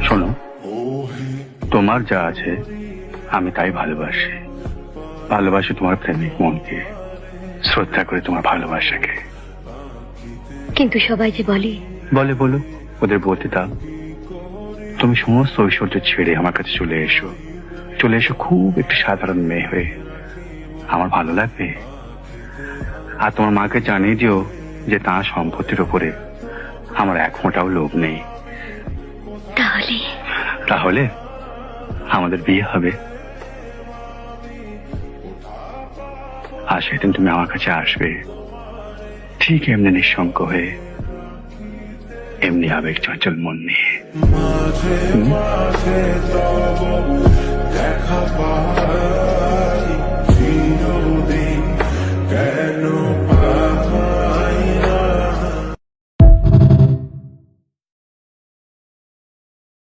শোনো, তোমার যা আছে আমি তাই ভালোবাসি। ভালোবাসি তোমার প্রেমিক মনকে, শ্রদ্ধা করে তোমার ভালোবাসাকে। কিন্তু সবাই যে বলে বলে বলো, ওদের বলতে দাও। তুমি সমস্ত ঐশ্বর্য ছেড়ে আমার কাছে চলে এসো। চলে এসো খুব একটু সাধারণ মেয়ে হয়ে। আমার ভালো লাগবে। আর তোমার মাকে জানিয়ে দিও যে তার সম্পত্তির উপরে আমার এক ফোঁটাও লোভ নেই। তাহলে তাহলে আমাদের বিয়ে হবে। আর সেদিন তুমি আমার কাছে আসবে ঠিক এমনি নিঃসঙ্গ হয়ে, এমনি আবেগ চঞ্চল মন নিয়ে।